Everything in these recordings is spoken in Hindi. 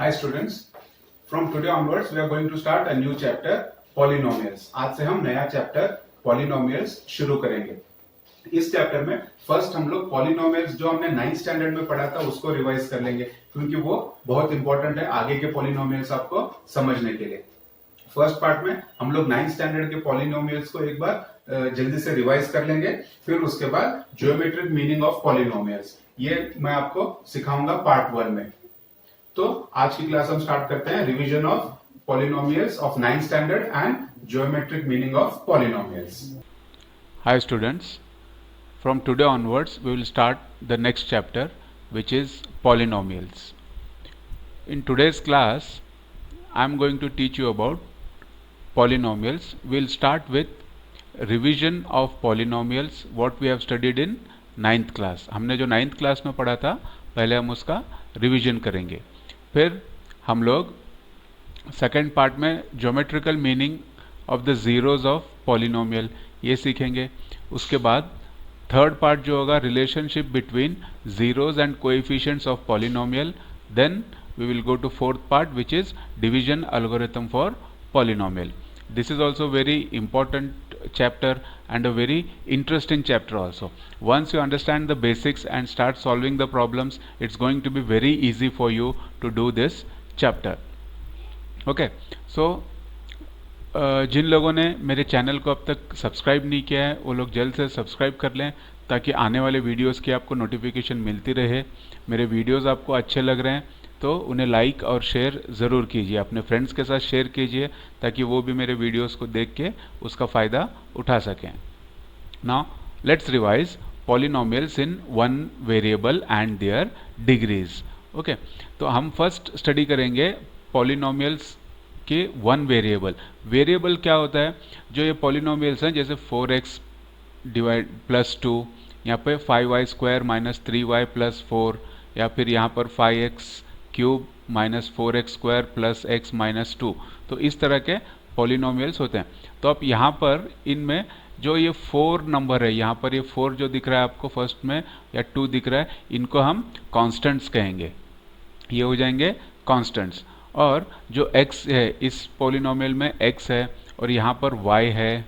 Hi students, from today onwards we are going to start a new chapter polynomials. आज से हम नया चैप्टर polynomials शुरू करेंगे। इस चैप्टर में फर्स्ट हम लोग पॉलिनोमियल्स जो हमने 9th स्टैंडर्ड में पढ़ा था उसको रिवाइज कर लेंगे, क्योंकि वो बहुत इंपॉर्टेंट है आगे के पॉलिनोमियल्स आपको समझने के लिए। फर्स्ट पार्ट में हम लोग 9th स्टैंडर्ड के पॉलिनोमियल्स को एक बार जल्दी से रिवाइज कर लेंगे, फिर उसके बाद ज्योमेट्रिक मीनिंग ऑफ पॉलिनोमियल्स ये मैं आपको सिखाऊंगा पार्ट 1 में। तो आज की क्लास हम स्टार्ट करते हैं revision of polynomials of 9th standard and geometric meaning of polynomials. Hi students, from today onwards we will start the next chapter, which is polynomials. In today's class I am going to teach you about polynomials. We will start with revision of polynomials what we have studied in 9th class. हमने जो 9th class में पढ़ा था पहले हम उसका रिविजन करेंगे, फिर हम लोग सेकेंड पार्ट में geometrical meaning of the zeros of polynomial ये सीखेंगे। उसके बाद थर्ड पार्ट जो होगा relationship between zeros and coefficients of polynomial. Then we will go to fourth part which is division algorithm for polynomial. This is also very important chapter and a very interesting chapter also. Once you understand the basics and start solving the problems, it's going to be very easy for you to do this chapter. Okay, so जिन लोगों ने मेरे चैनल को अब तक सब्सक्राइब नहीं किया है वो लोग जल्द से सब्सक्राइब कर लें, ताकि आने वाले वीडियोस की आपको नोटिफिकेशन मिलती रहे। मेरे वीडियोस आपको अच्छे लग रहे हैं तो उन्हें लाइक और शेयर ज़रूर कीजिए, अपने फ्रेंड्स के साथ शेयर कीजिए ताकि वो भी मेरे वीडियोस को देख के उसका फ़ायदा उठा सकें। Now let's revise polynomials in one variable and their degrees. Okay, तो हम फर्स्ट स्टडी करेंगे पॉलिनोमियल्स के वन वेरिएबल। वेरिएबल क्या होता है? जो ये पॉलिनोमियल्स हैं जैसे 4x डिवाइड प्लस 2, यहाँ पे 5y² माइनस 3y प्लस 4, या फिर यहाँ पर 5x cube minus 4x² plus x minus 2। तो इस तरह के पॉलिनोमियल्स होते हैं। तो अब यहाँ पर इनमें जो ये 4 नंबर है, यहाँ पर ये 4 जो दिख रहा है आपको फर्स्ट में, या 2 दिख रहा है, इनको हम कॉन्स्टेंट्स कहेंगे, ये हो जाएंगे कॉन्स्टेंट्स। और जो x है इस पॉलिनोमियल में x है, और यहाँ पर y है,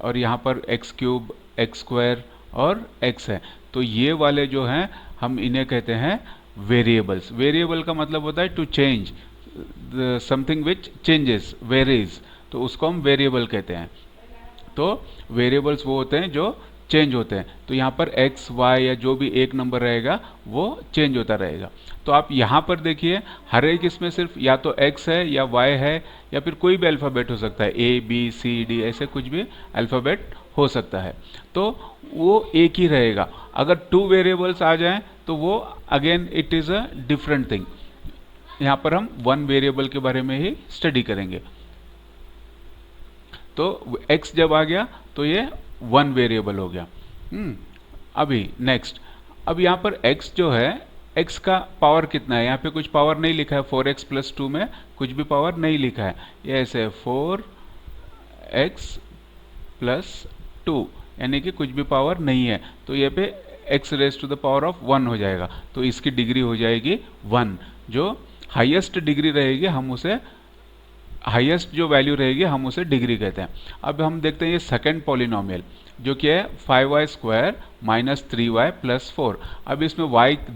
और यहाँ पर x³ x² और x है। तो ये वाले जो हैं हम इन्हें कहते हैं वेरिएबल्स। वेरिएबल का मतलब होता है to change something which changes, varies, तो उसको हम वेरिएबल कहते हैं। तो वेरिएबल्स वो होते हैं जो चेंज होते हैं। तो यहाँ पर x y या जो भी एक नंबर रहेगा वो चेंज होता रहेगा। तो आप यहाँ पर देखिए हर एक इसमें सिर्फ या तो x है या y है, या फिर कोई भी अल्फ़ाबेट हो सकता है, a b c d ऐसे कुछ भी अल्फ़ाबेट हो सकता है। तो वो एक ही रहेगा। अगर 2 वेरिएबल्स आ जाएं तो वो again it is a different thing. यहाँ पर हम 1 वेरिएबल के बारे में ही स्टडी करेंगे। तो x जब आ गया तो ये 1 वेरिएबल हो गया। अभी नेक्स्ट, अब यहाँ पर x जो है, x का पावर कितना है? यहाँ पे कुछ पावर नहीं लिखा है, 4x प्लस 2 में कुछ भी पावर नहीं लिखा है। ये ऐसे 4x प्लस 2 यानी कि कुछ भी पावर नहीं है। तो ये पे x raise to the power of 1 हो जाएगा। तो इसकी डिग्री हो जाएगी 1। जो हाईएस्ट डिग्री रहेगी हम उसे, हाईएस्ट जो वैल्यू रहेगी हम उसे डिग्री कहते हैं। अब हम देखते हैं ये सेकंड पॉलिनोमियल जो कि है 5y² माइनस 3y प्लस 4। अब इसमें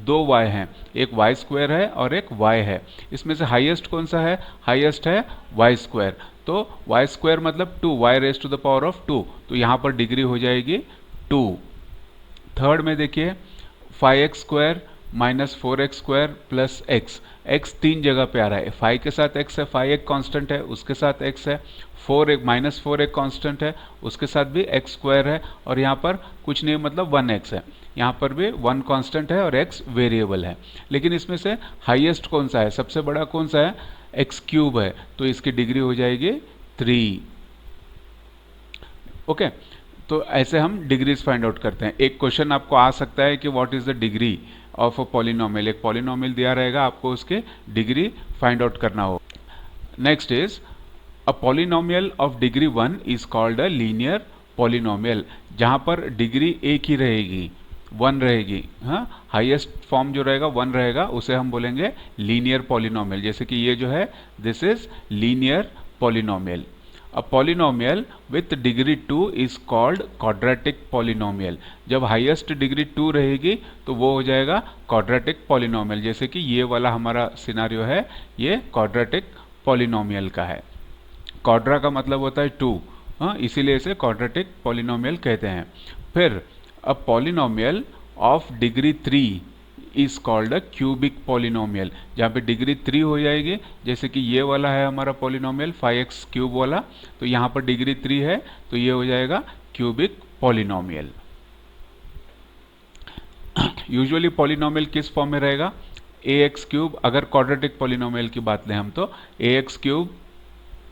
दो y हैं, एक y² है और एक y है। इसमें से हाईएस्ट कौन सा है? हाईएस्ट है y²। तो y² मतलब 2, y raise to the power of 2। तो यहाँ पर डिग्री हो जाएगी 2। थर्ड में देखिए 5x² minus 4x² plus x। x 3 जगह पे आ रहा है, 5 के साथ x है, 5 एक कांस्टेंट है, उसके साथ x है, 4 एक माइनस 4 एक कांस्टेंट है, उसके साथ भी x² है, और यहाँ पर कुछ नहीं मतलब 1x है। यहाँ पर भी 1 कांस्टेंट है और x वेरिएबल है। लेकिन इसमें से हाईएस्ट कौन सा है, सबसे बड़ा कौन सा है? x³ है। तो इसकी डिग्री हो जाएगी 3। ओके, तो ऐसे हम डिग्रीज फाइंड आउट करते हैं। एक क्वेश्चन आपको आ सकता है कि what is the degree of a polynomial. एक पॉलिनोमियल दिया रहेगा, आपको उसके डिग्री फाइंड आउट करना हो। Next is a polynomial of degree 1 is called a linear polynomial, जहां पर डिग्री एक ही रहेगी। वन रहेगी, हाँ, हाईएस्ट फॉर्म जो रहेगा वन रहेगा, उसे हम बोलेंगे लीनियर पॉलिनोमियल। जैसे कि ये जो है, this is linear polynomial. A polynomial with degree 2 is called quadratic polynomial. जब हाईएस्ट डिग्री 2 रहेगी तो वो हो जाएगा क्वाड्रेटिक पॉलिनोमियल। जैसे कि ये वाला हमारा सिनारियो है, ये क्वाड्रेटिक पॉलिनोमियल का है। क्वाड्रा का मतलब होता है 2, हाँ, इसीलिए इसे क्वाड्रेटिक पॉलिनोमियल कहते हैं। फिर a polynomial of degree 3 is called a cubic polynomial, जहाँ पे डिग्री 3 हो जाएगी। जैसे कि ये वाला है हमारा पॉलिनोमियल 5x क्यूब वाला, तो यहाँ पर डिग्री 3 है, तो ये हो जाएगा क्यूबिक पॉलिनोमियल। यूजुअली पॉलिनोमियल किस फॉर्म में रहेगा, ax क्यूब। अगर क्वाड्रेटिक पॉलिनोमियल की बात लें हम तो ax क्यूब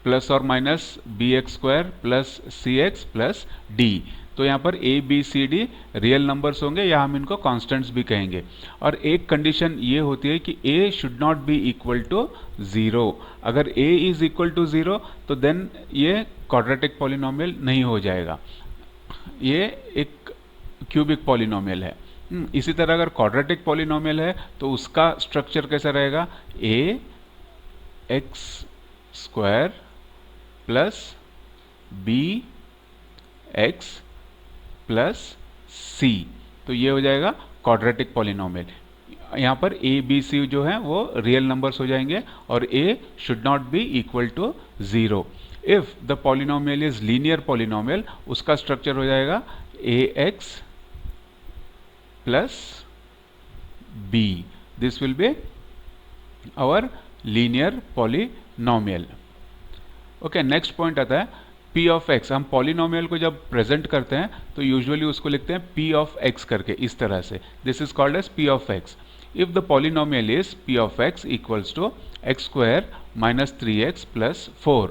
प्लस और minus b x square plus c x plus d. तो यहाँ पर A B C D real numbers होंगे, या हम इनको कॉन्स्टेंट्स भी कहेंगे। और एक कंडीशन ये होती है कि A should not be equal to 0। अगर ए इज इक्वल टू 0 तो देन ये क्वाड्रेटिक पॉलिनोमियल नहीं हो जाएगा, ये एक क्यूबिक पॉलिनोमियल है। इसी तरह अगर क्वाड्रेटिक पॉलिनोमियल है तो उसका स्ट्रक्चर कैसा रहेगा, a x square plus b x plus c, तो ये हो जाएगा क्वाड्रेटिक पॉलिनोमियल। यहाँ पर ए बी सी जो है वो रियल नंबर्स हो जाएंगे और A should not be equal to 0। If the polynomial is linear polynomial, उसका स्ट्रक्चर हो जाएगा a x plus b, this will be our linear polynomial. Okay, next point आता है p ऑफ x। हम पॉलिनोमियल को जब प्रेजेंट करते हैं तो यूजुअली उसको लिखते हैं p ऑफ x करके, इस तरह से। This is called as p of x। If the polynomial is p of x equals to x square minus 3x plus 4,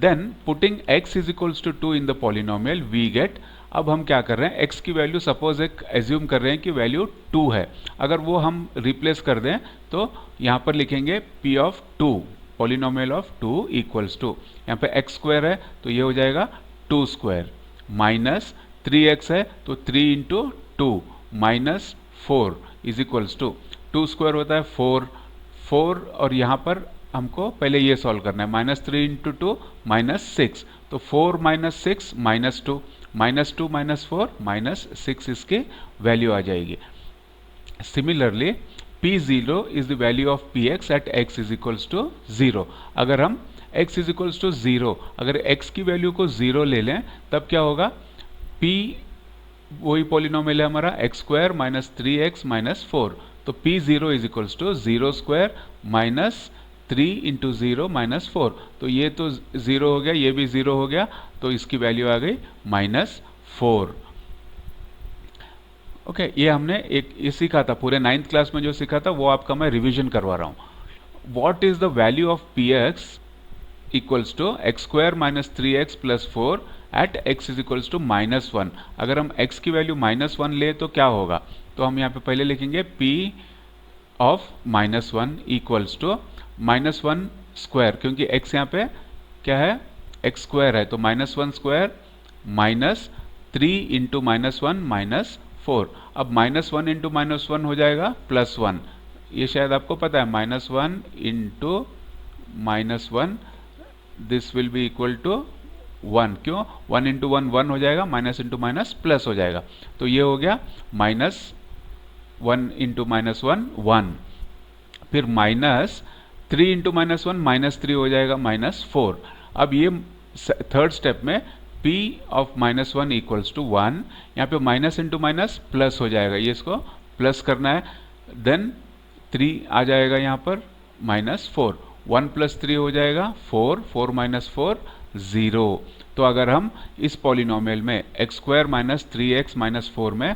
then putting x is equals to 2 in the polynomial we get. अब हम क्या कर रहे हैं, x की वैल्यू सपोज एक एज्यूम कर रहे हैं कि वैल्यू 2 है। अगर वो हम रिप्लेस कर दें तो यहाँ पर लिखेंगे p of 2, polynomial of 2 equals to, यहाँ पे x स्क्वायर है तो ये हो जाएगा 2 स्क्वायर, माइनस 3x है तो 3 into 2 minus 4 is equals to 2 square होता है 4, और यहाँ पर हमको पहले ये सॉल्व करना है, माइनस 3 इंटू 2 माइनस 6, तो 4 minus 6 minus 2, minus 2 minus 4 minus 6 इसकी वैल्यू आ जाएगी। Similarly P0 is the value of Px at x is equals to 0। अगर हम x is equals to 0, अगर x की वैल्यू को 0 ले लें तब क्या होगा, P वही पॉलिनोमियल है हमारा x square minus 3x minus 4, तो P0 is equals to 0 square minus 3 into 0 minus 4, तो ये तो 0 हो गया, ये भी 0 हो गया, तो इसकी वैल्यू आ गई माइनस 4। ओके, ये हमने ये सीखा था, पूरे 9th क्लास में जो सीखा था वो आपका मैं रिवीजन करवा रहा हूँ। What is the value of p x equals to x square minus 3x plus 4 at x is equals to minus 1। अगर हम x की वैल्यू माइनस 1 ले तो क्या होगा, तो हम यहाँ पे पहले लिखेंगे p of minus 1 equals to minus 1 square, क्योंकि x यहाँ पे क्या है, x स्क्वायर है, तो minus 1 square minus 3 into minus 1 minus 4। अब माइनस 1 इंटू माइनस 1 हो जाएगा प्लस 1, ये शायद आपको पता है, minus 1 into minus 1 this will be equal to 1। क्यों, 1 इंटू 1 1 हो जाएगा, माइनस इंटू माइनस प्लस हो जाएगा, तो ये हो गया माइनस 1 इंटू माइनस 1 1। फिर माइनस 3 इंटू माइनस 1 माइनस 3 हो जाएगा माइनस 4। अब ये थर्ड स्टेप में p of minus 1 equals to 1, यहाँ पे माइनस इंटू माइनस प्लस हो जाएगा, ये इसको प्लस करना है, देन 3 आ जाएगा यहाँ पर माइनस 4, 1 प्लस 3 हो जाएगा 4, 4 माइनस 4 0। तो अगर हम इस पॉलिनोमियल में x square minus 3x minus 4 में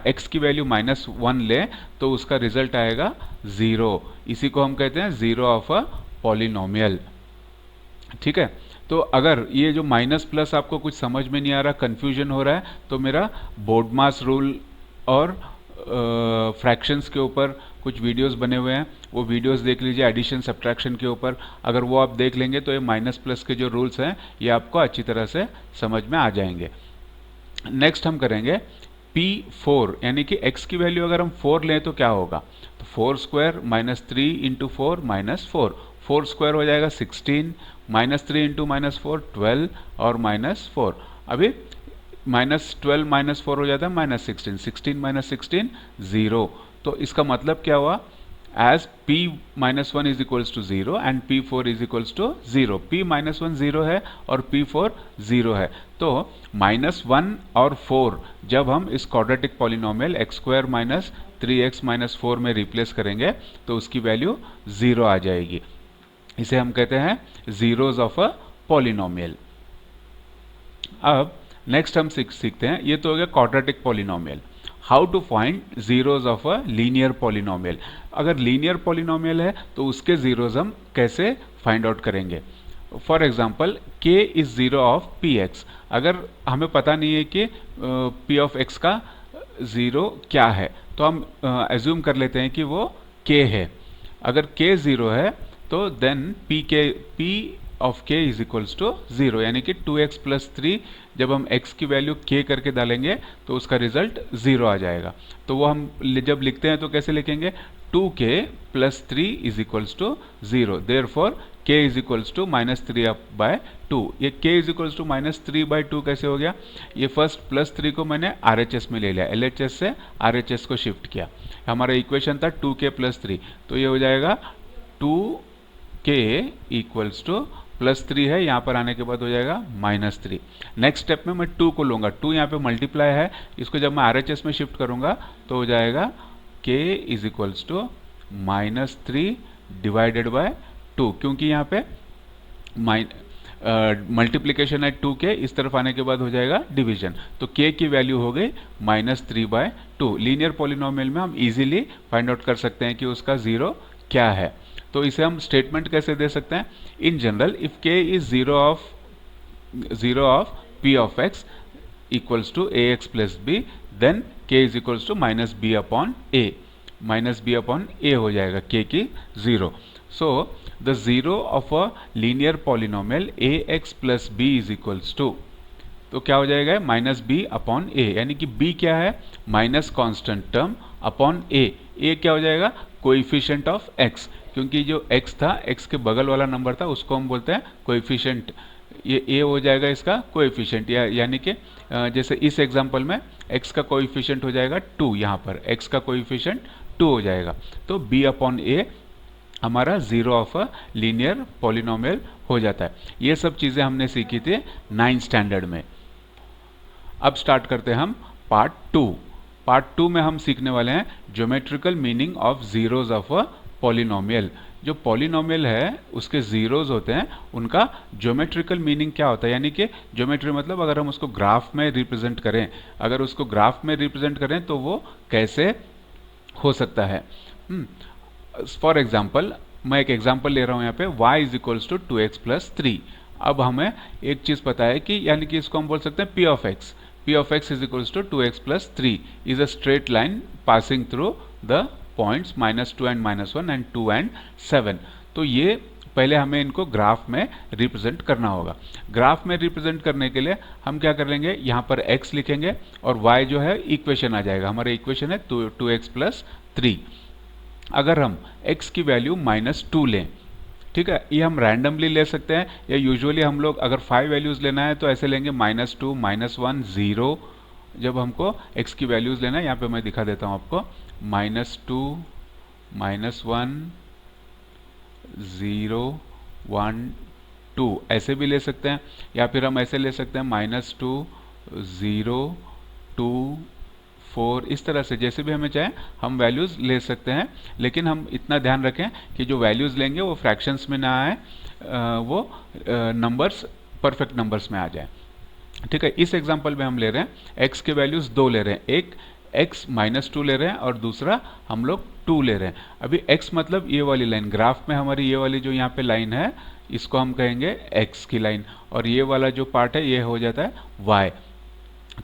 x की वैल्यू माइनस 1 लें तो उसका रिजल्ट आएगा 0। इसी को हम कहते हैं 0 ऑफ अ पॉलिनोमियल। ठीक है, तो अगर ये जो माइनस प्लस आपको कुछ समझ में नहीं आ रहा, कंफ्यूजन हो रहा है, तो मेरा बोर्डमास रूल और फ्रैक्शंस के ऊपर कुछ वीडियोस बने हुए हैं, वो वीडियोस देख लीजिए एडिशन सब्ट्रैक्शन के ऊपर। अगर वो आप देख लेंगे तो ये माइनस प्लस के जो रूल्स हैं ये आपको अच्छी तरह से समझ में आ जाएंगे। नेक्स्ट हम करेंगे P4 यानी कि x की वैल्यू अगर हम 4 लें तो क्या होगा, तो 4 square minus 3 into 4 minus 4, 4 square हो जाएगा 16, माइनस 3 इंटू माइनस 4 12 और माइनस 4। अभी माइनस 12 माइनस 4 हो जाता है माइनस 16, 16 माइनस 16 0। तो इसका मतलब क्या हुआ, as p minus 1 is equals to 0 and p4 is equals to 0, p minus 1 0 है और p4 0 है, तो माइनस 1 और 4 जब हम इस quadratic polynomial x square minus 3x minus 4 में रिप्लेस करेंगे तो उसकी वैल्यू 0 आ जाएगी। इसे हम कहते हैं जीरोज ऑफ अ पॉलिनोमियल। अब नेक्स्ट हम सीखते हैं, ये तो हो गया quadratic polynomial. How to find zeros of a linear polynomial. अगर लीनियर पॉलिनोमियल है तो उसके जीरोज हम कैसे फाइंड आउट करेंगे। For example k is zero of p x. अगर हमें पता नहीं है कि p ऑफ x का जीरो क्या है तो हम एज्यूम कर लेते हैं कि वो k है। अगर k जीरो है तो then p of k is equals to 0, यानी कि 2x प्लस 3 जब हम x की वैल्यू k करके डालेंगे तो उसका रिजल्ट 0 आ जाएगा। तो वो हम जब लिखते हैं तो कैसे लिखेंगे, 2k plus 3 is equals to 0, therefore k is equals to minus 3 up by 2। ये k is equals to minus 3 by 2 कैसे हो गया, ये फर्स्ट प्लस 3 को मैंने RHS में ले लिया, LHS से RHS को शिफ्ट किया। हमारा इक्वेशन था 2k प्लस 3, तो ये हो जाएगा 2k इक्वल्स टू प्लस 3 है, यहाँ पर आने के बाद हो जाएगा माइनस 3। नेक्स्ट स्टेप में मैं 2 को लूँगा, 2 यहाँ पे मल्टीप्लाई है, इसको जब मैं RHS में शिफ्ट करूँगा तो हो जाएगा k is equals to minus 3 divided by 2, क्योंकि यहाँ पे मल्टीप्लीकेशन है 2k, इस तरफ आने के बाद हो जाएगा डिवीजन, तो k की वैल्यू हो गई माइनस 3 बाय 2। लीनियर पॉलिनोमियल में हम इजीली फाइंड आउट कर सकते हैं कि उसका जीरो क्या है। तो इसे हम स्टेटमेंट कैसे दे सकते हैं, in general if k is zero of p of x equals to ax plus b, then k is equals to minus b upon a, minus b upon a हो जाएगा k की zero. So the zero of a linear polynomial ax plus b is equals to, तो क्या हो जाएगा माइनस b अपॉन a, यानी कि b क्या है minus constant term upon a क्या हो जाएगा कोएफिशिएंट ऑफ x, क्योंकि जो x था x के बगल वाला नंबर था उसको हम बोलते हैं कोएफिशिएंट, ये a हो जाएगा इसका कोएफिशिएंट, यानी कि जैसे इस एग्जांपल में x का कोएफिशिएंट हो जाएगा 2, यहाँ पर x का कोएफिशिएंट 2 हो जाएगा, तो b अपॉन a हमारा zero of a linear polynomial हो जाता है। ये सब चीज़ें हमने सीखी थी 9th स्टैंडर्ड में। अब स्टार्ट करते हैं हम पार्ट 2। पार्ट 2 में हम सीखने वाले हैं geometrical meaning of zeros of a polynomial. जो पॉलिनोमियल है उसके जीरोज होते हैं, उनका ज्योमेट्रिकल मीनिंग क्या होता है, यानी कि ज्योमेट्री मतलब अगर हम उसको ग्राफ में रिप्रेजेंट करें, अगर उसको ग्राफ में रिप्रेजेंट करें तो वो कैसे हो सकता है। फॉर एग्जाम्पल मैं एक एग्जाम्पल ले रहा हूँ यहाँ पे, y is equals to 2x plus 3। अब हमें एक चीज़ पता है कि यानी कि इसको हम बोल सकते हैं p of x is equals to 2x plus 3 is a straight line passing through the points -2 and -1 and 2 and 7। तो ये पहले हमें इनको ग्राफ में रिप्रेजेंट करना होगा। ग्राफ में रिप्रेजेंट करने के लिए हम क्या कर लेंगे, यहाँ पर x लिखेंगे और y जो है इक्वेशन आ जाएगा, हमारा इक्वेशन है 2x प्लस 3। अगर हम x की वैल्यू -2 लें, ठीक है, ये हम रैंडमली ले सकते हैं या यूजुअली हम लोग अगर 5 वैल्यूज़ लेना है तो ऐसे लेंगे -2 -1 0। जब हमको x की वैल्यूज़ लेना है, यहाँ पे मैं दिखा देता हूँ आपको, -2 -1 0 1 2 ऐसे भी ले सकते हैं, या फिर हम ऐसे ले सकते हैं -2 0 2 4, इस तरह से जैसे भी हमें चाहे हम वैल्यूज़ ले सकते हैं। लेकिन हम इतना ध्यान रखें कि जो वैल्यूज़ लेंगे वो फ्रैक्शंस में ना आए, वो नंबर्स परफेक्ट नंबर्स में आ जाए, ठीक है। इस एग्जांपल में हम ले रहे हैं x के वैल्यूज़ 2 ले रहे हैं, एक x -2 ले रहे हैं और दूसरा हम लोग 2 ले रहे हैं। अभी x मतलब ये वाली लाइन, ग्राफ में हमारी ये वाली जो यहाँ पे लाइन है इसको हम कहेंगे x की लाइन, और ये वाला जो पार्ट है ये हो जाता है y।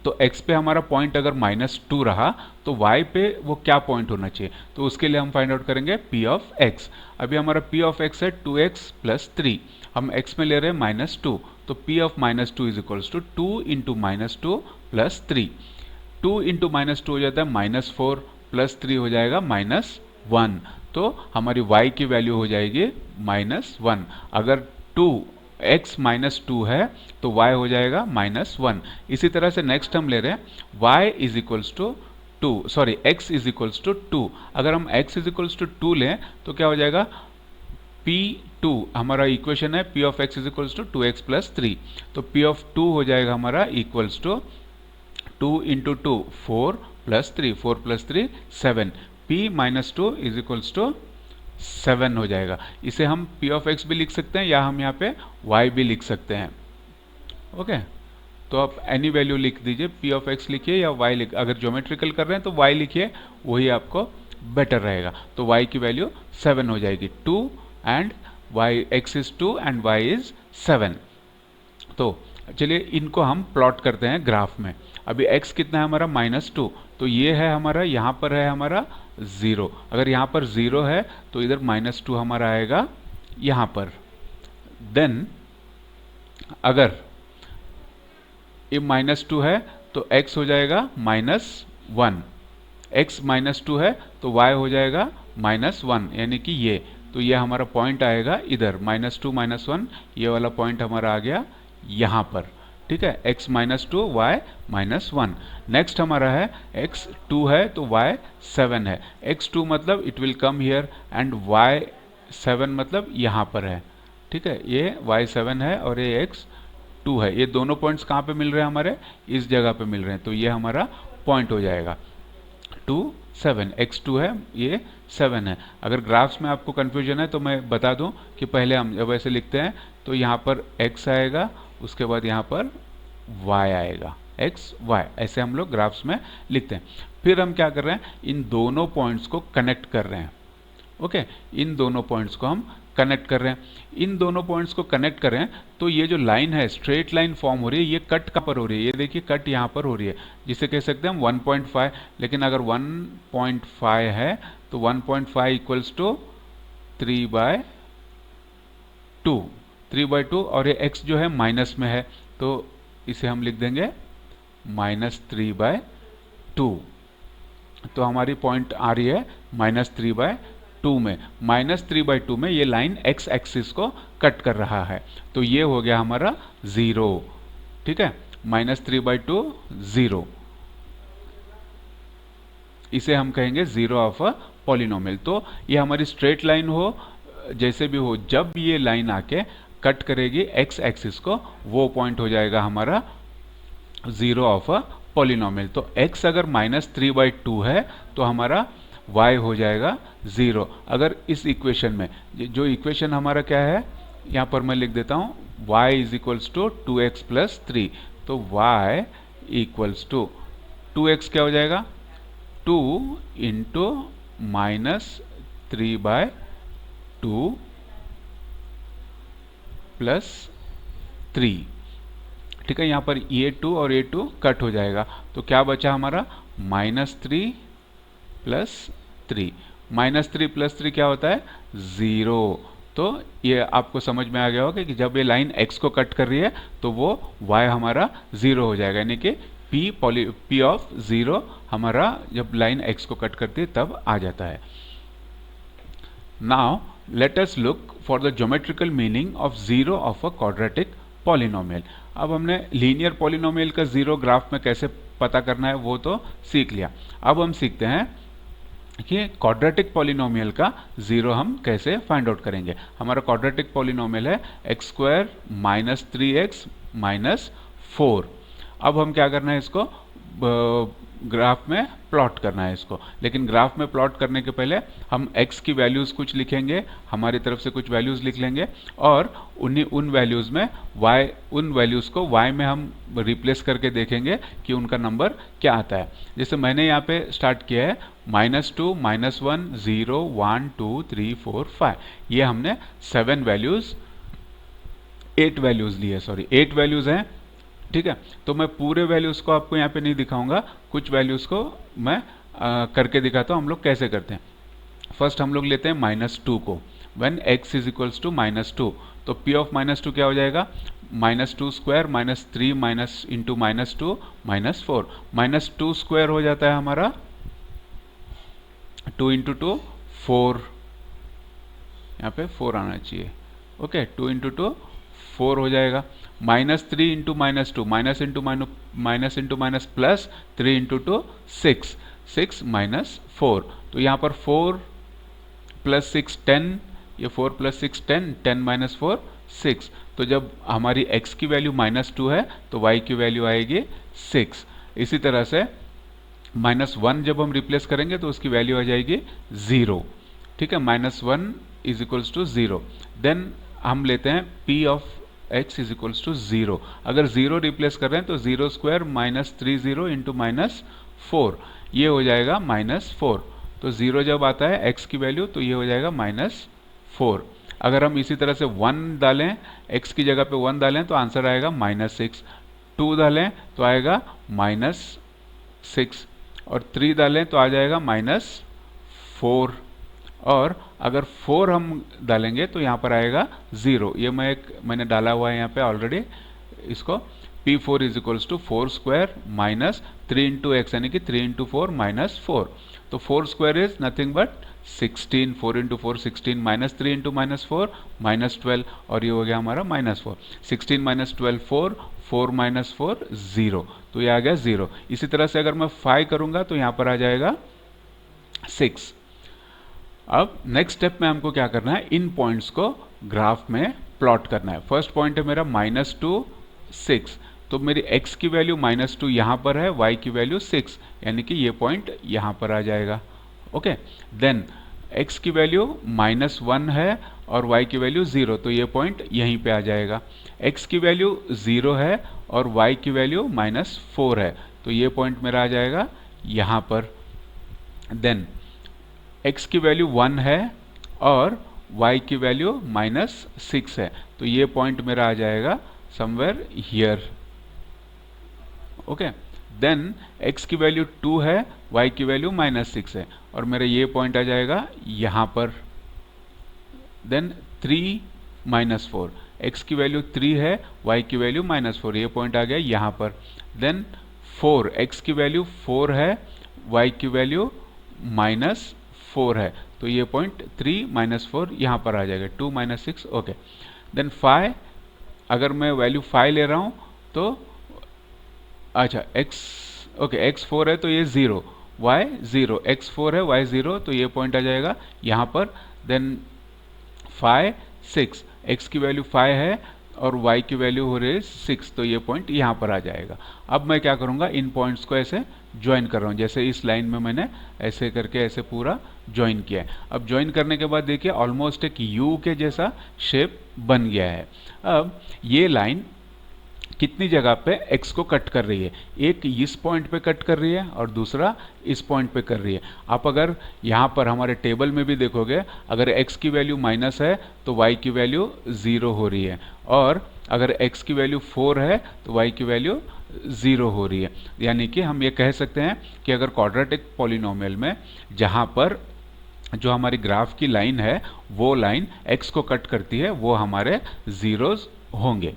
तो x पे हमारा पॉइंट अगर -2 रहा तो y पे वो क्या पॉइंट होना चाहिए, तो उसके लिए हम फाइंड आउट करेंगे p ऑफ x। अभी हमारा p ऑफ x है 2x प्लस 3, हम x में ले रहे हैं -2, तो p of -2 is equals to 2 into -2 plus 3। 2 into minus two हो जाता है -4 प्लस 3 हो जाएगा -1। तो हमारी y की वैल्यू हो जाएगी -1। अगर 2x -2 है तो y हो जाएगा -1। इसी तरह से नेक्स्ट हम ले रहे हैं y is equals to 2, sorry x is equals to 2। अगर हम x इज इक्वल्स टू 2 लें तो क्या हो जाएगा, P2 हमारा इक्वेशन है P of x is equals to 2x plus 3। तो P ऑफ 2 हो जाएगा हमारा equals to 2 into 2 4 plus 3, 4 plus 3 7। P minus 2 is equals to 7 हो जाएगा। इसे हम P ऑफ x भी लिख सकते हैं या हम यहाँ पे y भी लिख सकते हैं। ओके, तो आप एनी वैल्यू लिख दीजिए, P ऑफ x लिखिए या y लिख, अगर ज्योमेट्रिकल कर रहे हैं तो y लिखिए, वही आपको बेटर रहेगा। तो y की वैल्यू 7 हो जाएगी, 2 and y, x is 2 and y is 7। तो चलिए इनको हम प्लॉट करते हैं ग्राफ में। अभी x कितना है हमारा -2, तो ये है हमारा, यहाँ पर है हमारा 0। अगर यहाँ पर 0 है तो इधर -2 हमारा आएगा यहाँ पर। देन अगर ये -2 है तो x हो जाएगा -1, x -2 है तो y हो जाएगा -1, यानी कि ये, तो ये हमारा पॉइंट आएगा इधर -2 -1, ये वाला पॉइंट हमारा आ गया यहाँ पर। ठीक है, x -2 y -1। नेक्स्ट हमारा है x 2 है तो y 7 है। x 2 मतलब it will come here and y 7 मतलब यहाँ पर है। ठीक है, ये y 7 है और ये x 2 है। ये दोनों पॉइंट्स कहाँ पे मिल रहे हैं हमारे, इस जगह पे मिल रहे हैं, तो ये हमारा पॉइंट हो जाएगा 2 7। x 2 है, ये 7 है। अगर ग्राफ्स में आपको कन्फ्यूजन है तो मैं बता दूं कि पहले हम जब ऐसे लिखते हैं तो यहाँ पर x आएगा, उसके बाद यहाँ पर y आएगा, x y, ऐसे हम लोग ग्राफ्स में लिखते हैं। फिर हम क्या कर रहे हैं, इन दोनों पॉइंट्स को कनेक्ट कर रहे हैं। ओके, इन दोनों पॉइंट्स को हम कनेक्ट कर रहे हैं। इन दोनों पॉइंट्स को कनेक्ट कर रहे हैं तो ये जो लाइन है, स्ट्रेट लाइन फॉर्म हो रही है, ये कट कहाँ पर हो रही है, ये देखिए कट यहाँ पर हो रही है, जिसे कह सकते हैं हम 1.5। लेकिन अगर 1.5 है तो 1.5 इक्वल्स टू 3/2, और ये x जो है माइनस में है तो इसे हम लिख देंगे -3/2। तो हमारी पॉइंट आ रही है -3/2 में। -3/2 में ये लाइन x एक्सिस को कट कर रहा है, तो ये हो गया हमारा 0। ठीक है, -3/2 0, इसे हम कहेंगे 0 ऑफ अ पॉलिनोमियल। तो ये हमारी स्ट्रेट लाइन हो, जैसे भी हो, जब ये लाइन आके कट करेगी x एक्सिस को, वो पॉइंट हो जाएगा हमारा 0 ऑफ अ पॉलिनोमियल। तो x अगर -3/2 है तो हमारा y हो जाएगा 0। अगर इस इक्वेशन में, जो इक्वेशन हमारा क्या है, यहाँ पर मैं लिख देता हूँ y is equals to 2x plus 3। तो y इक्वल्स टू 2x क्या हो जाएगा, 2 इंटू -3/2 प्लस 3। ठीक है, यहाँ पर ये 2 और ये 2 कट हो जाएगा, तो क्या बचा हमारा -3 प्लस 3। -3 प्लस 3 क्या होता है, 0। तो ये आपको समझ में आ गया होगा कि जब ये लाइन x को कट कर रही है तो वो y हमारा 0 हो जाएगा, यानी कि P ऑफ 0 हमारा जब लाइन x को कट करती है तब आ जाता है। Now let us look for the geometrical meaning of 0 of a quadratic polynomial. अब हमने लीनियर पॉलिनोमियल का 0 ग्राफ में कैसे पता करना है वो तो सीख लिया। अब हम सीखते हैं कि क्वाड्रेटिक पॉलिनोमियल का 0 हम कैसे फाइंड आउट करेंगे। हमारा क्वाड्रेटिक पॉलिनोमियल है x² - 3x - 4। अब हम क्या करना है, इसको ग्राफ में प्लॉट करना है इसको। लेकिन ग्राफ में प्लॉट करने के पहले हम x की वैल्यूज़ कुछ लिखेंगे, हमारी तरफ से कुछ वैल्यूज़ लिख लेंगे, और उन वैल्यूज़ में उन वैल्यूज़ को y में हम रिप्लेस करके देखेंगे कि उनका नंबर क्या आता है। जैसे मैंने यहाँ पे स्टार्ट किया है -2 -1 0 1 2 3 4 5, ये हमने 8 वैल्यूज़ ली है, सॉरी 8 वैल्यूज़ हैं। ठीक है, तो मैं पूरे वैल्यूज़ को आपको यहाँ पे नहीं दिखाऊंगा, कुछ वैल्यूज़ को मैं करके दिखाता हूँ हम लोग कैसे करते हैं। फर्स्ट हम लोग लेते हैं -2 को, when x is equals to -2, तो p ऑफ -2 क्या हो जाएगा, -2 स्क्वायर -3 माइनस इंटू -2 -4, -2 स्क्वायर हो जाता है हमारा 2 इंटू 2 4, यहाँ पे 4 आना चाहिए। ओके, 2 इंटू 2 4 हो जाएगा। -3 into -2 minus into minus plus 3 into 2 6, 6 minus 4, तो यहाँ पर 4 प्लस 6 10, ये 4 प्लस 6 10, 10 माइनस 4 6, तो जब हमारी x की वैल्यू -2 है तो y की वैल्यू आएगी 6। इसी तरह से -1 जब हम रिप्लेस करेंगे तो उसकी वैल्यू आ जाएगी 0। ठीक है, -1 इज इक्वल्स टू 0। देन हम लेते हैं p of x is equals to 0। अगर 0 रिप्लेस कर रहे हैं तो 0 स्क्वायर -30 इंटू -4, ये हो जाएगा -4। तो 0 जब आता है x की वैल्यू तो ये हो जाएगा -4। अगर हम इसी तरह से 1 डालें, x की जगह पे 1 डालें तो आंसर आएगा -6, 2 डालें तो आएगा -6, और 3 डालें तो आ जाएगा -4, और अगर 4 हम डालेंगे तो यहाँ पर आएगा 0। ये मैंने डाला हुआ है यहाँ पे ऑलरेडी इसको। P4 is equals to 4 square minus 3 into x, यानी कि 3 इंटू 4 -4, तो 4 square is nothing but 16, 4 into 4 16, -3 into -4 -12, और ये हो गया हमारा -4। 16 माइनस 12 4, 4 माइनस 4 0, तो ये आ गया 0। इसी तरह से अगर मैं 5 करूंगा तो यहाँ पर आ जाएगा 6। अब नेक्स्ट स्टेप में हमको क्या करना है, इन पॉइंट्स को ग्राफ में प्लॉट करना है। फर्स्ट पॉइंट है मेरा -2 6, तो मेरी x की वैल्यू -2 यहाँ पर है, y की वैल्यू 6, यानी कि ये पॉइंट यहाँ पर आ जाएगा। ओके, देन x की वैल्यू -1 है और y की वैल्यू 0, तो ये पॉइंट यहीं पे आ जाएगा। x की वैल्यू 0 है और y की वैल्यू -4 है, तो ये पॉइंट मेरा आ जाएगा यहाँ पर। देन x की वैल्यू 1 है और y की वैल्यू -6 है, तो ये पॉइंट मेरा आ जाएगा somewhere here. Okay, then x की वैल्यू 2 है, y की वैल्यू -6 है, और मेरा ये पॉइंट आ जाएगा यहाँ पर। देन 3 -4, x की वैल्यू 3 है, y की वैल्यू -4, ये पॉइंट आ गया यहाँ पर। देन 4, x की वैल्यू 4 है, y की वैल्यू -4 है, तो ये पॉइंट 3 -4 यहाँ पर आ जाएगा, 2 -6। ओके, देन 5, अगर मैं वैल्यू 5 ले रहा हूँ तो अच्छा x 4 है तो ये 0, y 0, x 4 है y 0, तो ये पॉइंट आ जाएगा यहाँ पर। देन 5 6, x की वैल्यू 5 है और y की वैल्यू हो रही है 6, तो ये पॉइंट यहाँ पर आ जाएगा। अब मैं क्या करूँगा, इन पॉइंट्स को ऐसे ज्वाइन कर रहा हूँ, जैसे इस लाइन में मैंने ऐसे करके ऐसे पूरा ज्वाइन किया है। अब ज्वाइन करने के बाद देखिए ऑलमोस्ट एक यू के जैसा शेप बन गया है। अब ये लाइन कितनी जगह पे x को कट कर रही है, एक इस पॉइंट पे कट कर रही है और दूसरा इस पॉइंट पे कर रही है। आप अगर यहाँ पर हमारे टेबल में भी देखोगे, अगर x की वैल्यू माइनस है तो y की वैल्यू 0 हो रही है, और अगर x की वैल्यू 4 है तो y की वैल्यू 0 हो रही है। यानी कि हम ये कह सकते हैं कि अगर क्वाड्रेटिक पॉलिनोमियल में जहाँ पर जो हमारी ग्राफ की लाइन है वो लाइन x को कट करती है, वो हमारे जीरोज होंगे।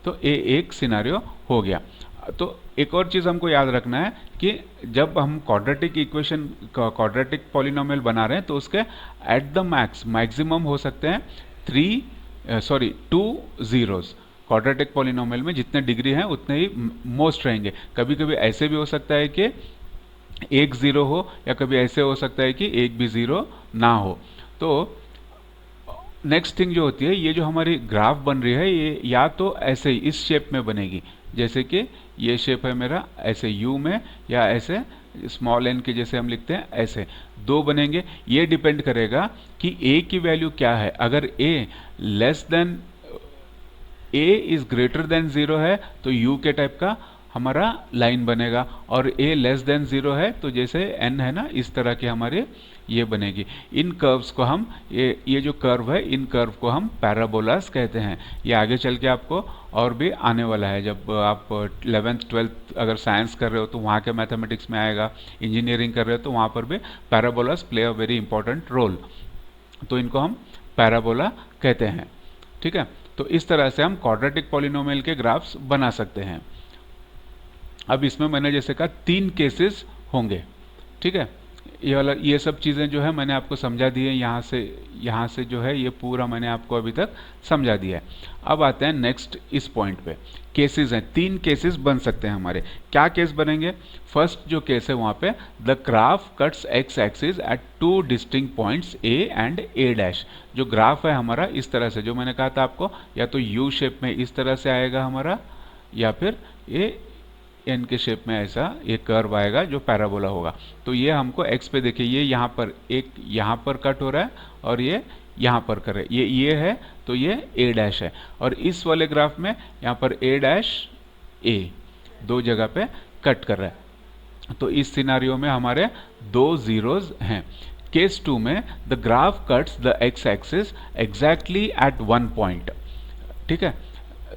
तो ये एक सिनारियो हो गया। तो एक और चीज़ हमको याद रखना है कि जब हम क्वाड्रेटिक इक्वेशन क्वाड्रेटिक पॉलिनोमियल बना रहे हैं तो उसके एट द मैक्सिमम हो सकते हैं 2 जीरोस। क्वाड्रेटिक पॉलिनोमियल में जितने डिग्री हैं उतने ही मोस्ट रहेंगे। कभी कभी ऐसे भी हो सकता है कि एक ज़ीरो हो, या कभी ऐसे हो सकता है कि एक भी ज़ीरो ना हो। तो नेक्स्ट थिंग जो होती है, ये जो हमारी ग्राफ बन रही है ये या तो ऐसे ही इस शेप में बनेगी, जैसे कि ये शेप है मेरा ऐसे यू में, या ऐसे स्मॉल एन के जैसे हम लिखते हैं, ऐसे दो बनेंगे। ये डिपेंड करेगा कि a की वैल्यू क्या है। अगर a less than a is greater than 0 है तो u के टाइप का हमारा लाइन बनेगा, और a लेस देन 0 है तो जैसे n है ना, इस तरह की हमारे ये बनेगी। इन कर्व्स को हम ये जो कर्व है, इन कर्व को हम पैराबोलास कहते हैं। ये आगे चल के आपको और भी आने वाला है, जब आप 11th 12th अगर साइंस कर रहे हो तो वहाँ के मैथमेटिक्स में आएगा, इंजीनियरिंग कर रहे हो तो वहाँ पर भी parabolas play a very important role. तो इनको हम पैराबोला कहते हैं। ठीक है, तो इस तरह से हम क्वाड्रेटिक पॉलिनोमियल के ग्राफ्स बना सकते हैं। अब इसमें मैंने जैसे कहा 3 केसेस होंगे, ठीक है। ये सब चीज़ें जो है मैंने आपको समझा दी है, यहाँ से जो है ये पूरा मैंने आपको अभी तक समझा दिया है। अब आते हैं नेक्स्ट इस पॉइंट पे, केसेस हैं, 3 केसेस बन सकते हैं हमारे। क्या केस बनेंगे? फर्स्ट जो केस है वहाँ पे, the graph cuts x axis at 2 distinct points A and A dash. जो ग्राफ है हमारा इस तरह से, जो मैंने कहा था आपको, या तो यू शेप में इस तरह से आएगा हमारा, या फिर ये एन के शेप में ऐसा एक कर्व आएगा जो पैराबोला होगा। तो ये हमको एक्स पे देखिए, ये यहाँ पर एक यहाँ पर कट हो रहा है और ये यहाँ पर कर रहा है, ये है, तो ये ए डैश है। और इस वाले ग्राफ में यहाँ पर ए डैश ए 2 जगह पे कट कर रहा है। तो इस सिनारियो में हमारे 2 जीरोज हैं। केस 2 में the graph cuts the x axis exactly at 1 point, ठीक है।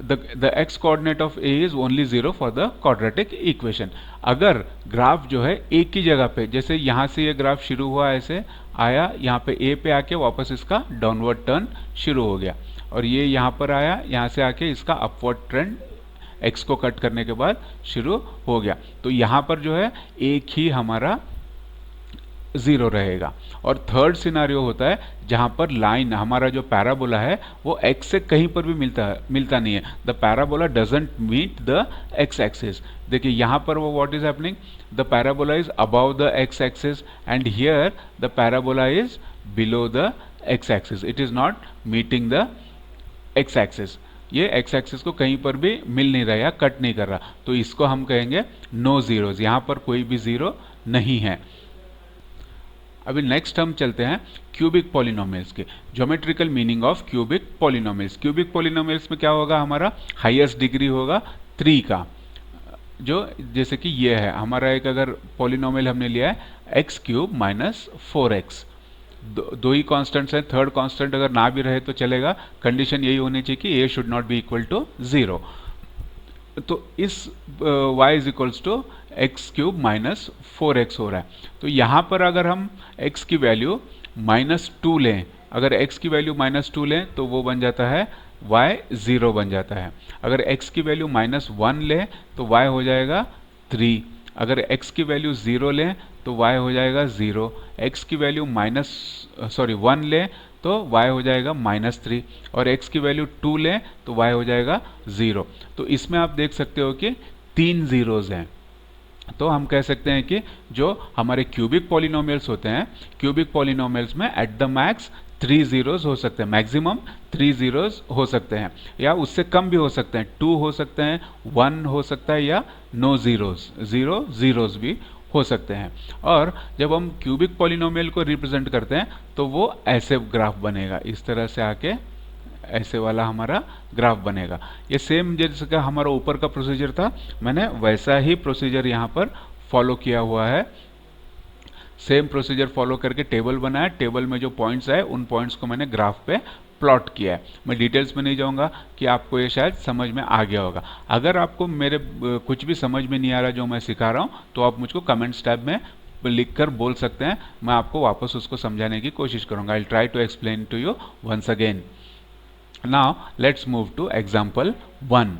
the x coordinate of a is only 0 for the quadratic equation। अगर ग्राफ जो है एक ही जगह पे, जैसे यहाँ से ये ग्राफ शुरू हुआ ऐसे आया, यहाँ पे a पे आके वापस इसका डाउनवर्ड टर्न शुरू हो गया, और ये यहाँ पर आया, यहाँ से आके इसका अपवर्ड ट्रेंड x को कट करने के बाद शुरू हो गया। तो यहाँ पर जो है एक ही हमारा 0 रहेगा। और थर्ड सिनारियो होता है जहां पर लाइन, हमारा जो पैराबोला है वो x से कहीं पर भी मिलता नहीं है। The parabola doesn't meet the x axis. देखिए यहाँ पर वो what is happening, the parabola is above the x axis and here the parabola is below the x axis. It is not meeting the x axis. ये x एक्सिस को कहीं पर भी मिल नहीं रहा या कट नहीं कर रहा, तो इसको हम कहेंगे नो जीरोज, यहाँ पर कोई भी जीरो नहीं है। अभी नेक्स्ट हम चलते हैं क्यूबिक पॉलिनोमियल्स के, geometrical meaning of cubic polynomials. Cubic polynomials में क्या होगा, हमारा हाईएस्ट डिग्री होगा 3 का, जो जैसे कि ये है हमारा एक अगर पॉलिनोमियल हमने लिया है एक्स क्यूब माइनस 4x, दो ही कॉन्स्टेंट्स हैं, थर्ड कॉन्स्टेंट अगर ना भी रहे तो चलेगा, कंडीशन यही होनी चाहिए कि a should not be equal to 0। तो इस y is equals to x cube minus 4x हो रहा है। तो यहाँ पर अगर हम x की वैल्यू -2 लें, अगर x की वैल्यू -2 लें तो वो बन जाता है y 0 बन जाता है। अगर x की वैल्यू -1 लें तो y हो जाएगा 3। अगर x की वैल्यू 0 लें तो y हो जाएगा 0। x की वैल्यू 1 लें तो y हो जाएगा -3, और x की वैल्यू 2 लें तो y हो जाएगा 0। तो इसमें आप देख सकते हो कि 3 जीरोज हैं। तो हम कह सकते हैं कि जो हमारे क्यूबिक पॉलिनोमियल्स होते हैं, क्यूबिक पॉलिनोमियल्स में एट द मैक्स 3 जीरोज हो सकते हैं, मैक्सिमम 3 जीरोज हो सकते हैं, या उससे कम भी हो सकते हैं, 2 हो सकते हैं, 1 हो सकता है, या नो जीरोज, 0 जीरोज भी हो सकते हैं। और जब हम क्यूबिक पॉलिनोमियल को रिप्रेजेंट करते हैं तो वो ऐसे ग्राफ बनेगा, इस तरह से आके ऐसे वाला हमारा ग्राफ बनेगा। ये सेम जैसे का हमारा ऊपर का प्रोसीजर था, मैंने वैसा ही प्रोसीजर यहाँ पर फॉलो किया हुआ है। सेम प्रोसीजर फॉलो करके टेबल बनाया, टेबल में जो पॉइंट्स आए उन पॉइंट्स को मैंने ग्राफ पे प्लॉट किया है। मैं डिटेल्स में नहीं जाऊंगा कि आपको ये शायद समझ में आ गया होगा। अगर आपको मेरे कुछ भी समझ में नहीं आ रहा जो मैं सिखा रहा हूँ तो आप मुझको कमेंट्स टैब में लिखकर बोल सकते हैं, मैं आपको वापस उसको समझाने की कोशिश करूंगा। I try to explain to you once again. Now let's move to example 1।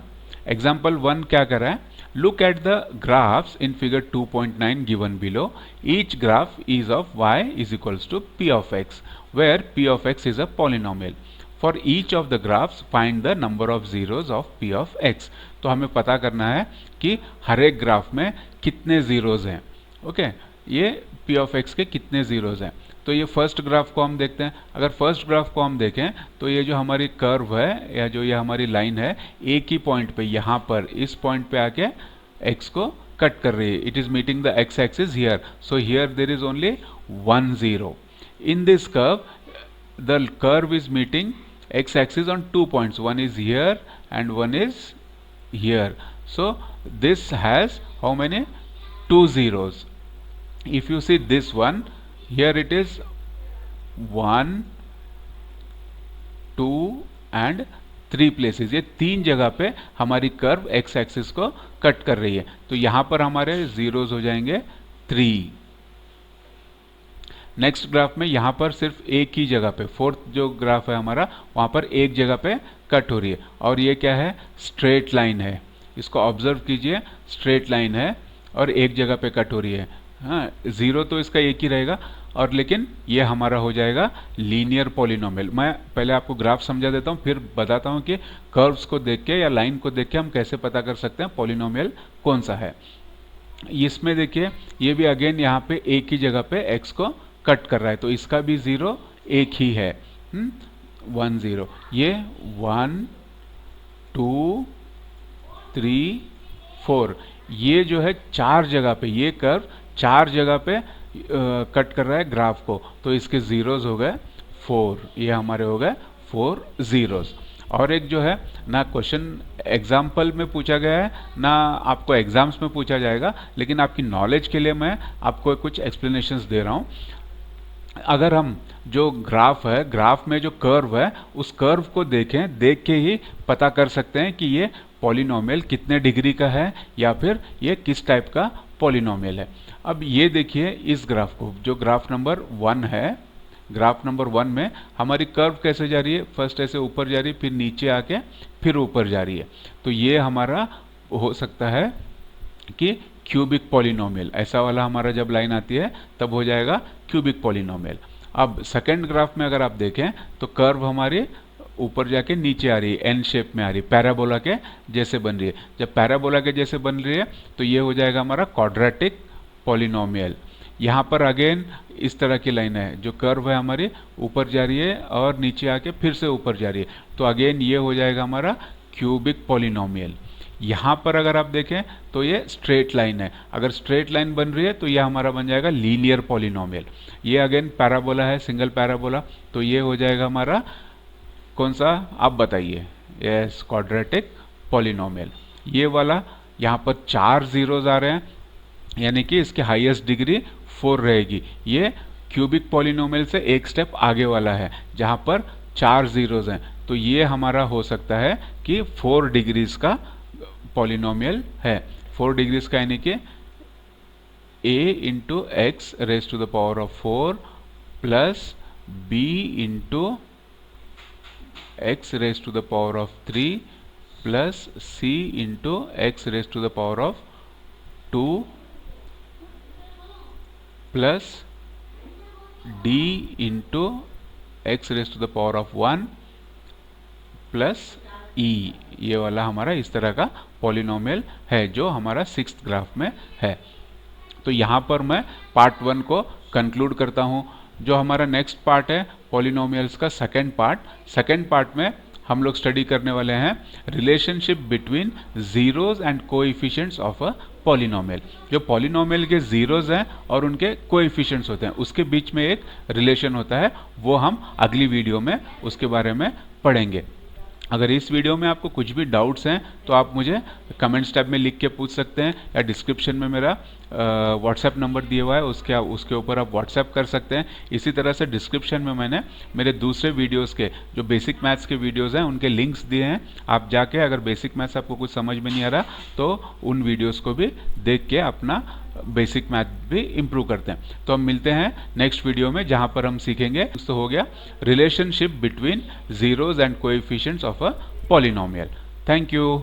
Example 1 क्या कर रहा है, look at the graphs in figure 2.9 given below. Each graph is of y is equals to p of x, where p of x is a polynomial. For each of the graphs find the number of zeros of p of x. तो हमें पता करना है कि हर एक ग्राफ में कितने जीरोज हैं। ओके, ये p of x के कितने जीरोज हैं। तो ये फर्स्ट ग्राफ को हम देखते हैं। अगर फर्स्ट ग्राफ को हम देखें तो ये जो हमारी कर्व है या जो ये हमारी लाइन है, एक ही पॉइंट पे, यहाँ पर इस पॉइंट पे आके x को कट कर रही है। It is meeting the x axis here, so here there is only 1 0। In this curve the curve is meeting x axis on 2 points, one is here and one is here, so this has how many, 2 zeros. If you see this one, here it is 1 2 and 3 places, ये 3 जगह पे हमारी कर्व x एक्सिस को कट कर रही है। तो यहां पर हमारे जीरोज हो जाएंगे 3। नेक्स्ट ग्राफ में यहाँ पर सिर्फ एक ही जगह पे, फोर्थ जो ग्राफ है हमारा वहाँ पर एक जगह पे कट हो रही है, और ये क्या है, स्ट्रेट लाइन है। इसको ऑब्जर्व कीजिए, स्ट्रेट लाइन है और एक जगह पे कट हो रही है। हाँ, जीरो तो इसका एक ही रहेगा, और लेकिन ये हमारा हो जाएगा लीनियर पॉलिनोमियल। मैं पहले आपको ग्राफ समझा देता हूँ, फिर बताता हूँ कि कर्व्स को देख के या लाइन को देख के हम कैसे पता कर सकते हैं पॉलिनोमियल कौन सा है। इसमें देखिए ये भी अगेन यहाँ पे एक ही जगह पे x को कट कर रहा है, तो इसका भी जीरो एक ही है, 1 0। ये 1 2 3 4, ये जो है चार जगह पे, ये कर्व चार जगह पे कट कर रहा है ग्राफ को, तो इसके जीरोस हो गए 4, ये हमारे हो गए 4 जीरोस। और एक जो है ना क्वेश्चन एग्जाम्पल में पूछा गया है ना आपको एग्जाम्स में पूछा जाएगा, लेकिन आपकी नॉलेज के लिए मैं आपको कुछ एक्सप्लेनेशंस दे रहा हूँ। अगर हम जो ग्राफ है, ग्राफ में जो कर्व है, उस कर्व को देखें, देख के ही पता कर सकते हैं कि ये पॉलिनोमियल कितने डिग्री का है या फिर ये किस टाइप का पॉलिनोमियल है। अब ये देखिए इस ग्राफ को, जो ग्राफ नंबर 1 है, ग्राफ नंबर 1 में हमारी कर्व कैसे जा रही है, फर्स्ट ऐसे ऊपर जा रही है, फिर नीचे आके फिर ऊपर जा रही है, तो ये हमारा हो सकता है कि क्यूबिक पॉलिनोमियल, ऐसा वाला हमारा जब लाइन आती है तब हो जाएगा क्यूबिक पॉलिनोमियल। अब सेकंड ग्राफ में अगर आप देखें तो कर्व हमारी ऊपर जाके नीचे आ रही है, एन शेप में आ रही है, पैराबोला के जैसे बन रही है। जब पैराबोला के जैसे बन रही है तो ये हो जाएगा हमारा क्वाड्रेटिक पॉलिनोमियल। यहाँ पर अगेन इस तरह की लाइन है, जो कर्व है हमारी ऊपर जा रही है और नीचे आके फिर से ऊपर जा रही है, तो अगेन ये हो जाएगा हमारा क्यूबिक पॉलिनोमियल। यहाँ पर अगर आप देखें तो ये स्ट्रेट लाइन है, अगर स्ट्रेट लाइन बन रही है तो ये हमारा बन जाएगा लीनियर पॉलिनोमियल। ये अगेन पैराबोला है, सिंगल पैराबोला, तो ये हो जाएगा हमारा कौन सा, आप बताइए, यस, क्वाड्रेटिक पॉलिनोमियल। ये वाला यहाँ पर 4 जीरोज आ रहे हैं, यानी कि इसकी हाईएस्ट डिग्री 4 रहेगी। ये क्यूबिक पॉलिनोमियल से एक स्टेप आगे वाला है जहाँ पर 4 जीरोज हैं, तो ये हमारा हो सकता है कि 4 डिग्रीज का पॉलिनोमियल है। 4 डिग्रीज का यानी कि a into x raise to the power of 4 plus b into x raise to the power of 3 plus c into x raise to the power of 2 plus d into x raise to the power of 1 plus e। ये वाला हमारा इस तरह का पॉलिनोमियल है जो हमारा 6th ग्राफ में है। तो यहाँ पर मैं पार्ट 1 को कंक्लूड करता हूँ। जो हमारा नेक्स्ट पार्ट है पॉलिनोमियल्स का सेकंड पार्ट में हम लोग स्टडी करने वाले हैं relationship between zeros and coefficients of a polynomial. जो पॉलिनोमियल के जीरोज हैं और उनके कोएफिशिएंट्स होते हैं, उसके बीच में एक रिलेशन होता है, वो हम अगली वीडियो में उसके बारे में पढ़ेंगे। अगर इस वीडियो में आपको कुछ भी डाउट्स हैं तो आप मुझे कमेंट्स टैब में लिख के पूछ सकते हैं, या डिस्क्रिप्शन में मेरा व्हाट्सएप नंबर दिया हुआ है, उसके ऊपर आप व्हाट्सएप कर सकते हैं। इसी तरह से डिस्क्रिप्शन में मैंने मेरे दूसरे वीडियोस के जो बेसिक मैथ्स के वीडियोस हैं उनके लिंक्स दिए हैं। आप जाके अगर बेसिक मैथ्स आपको कुछ समझ में नहीं आ रहा तो उन वीडियोस को भी देख के अपना बेसिक मैथ भी इम्प्रूव करते हैं। तो हम मिलते हैं नेक्स्ट वीडियो में जहां पर हम सीखेंगे, तो हो गया relationship between zeros and coefficients of a polynomial. Thank you.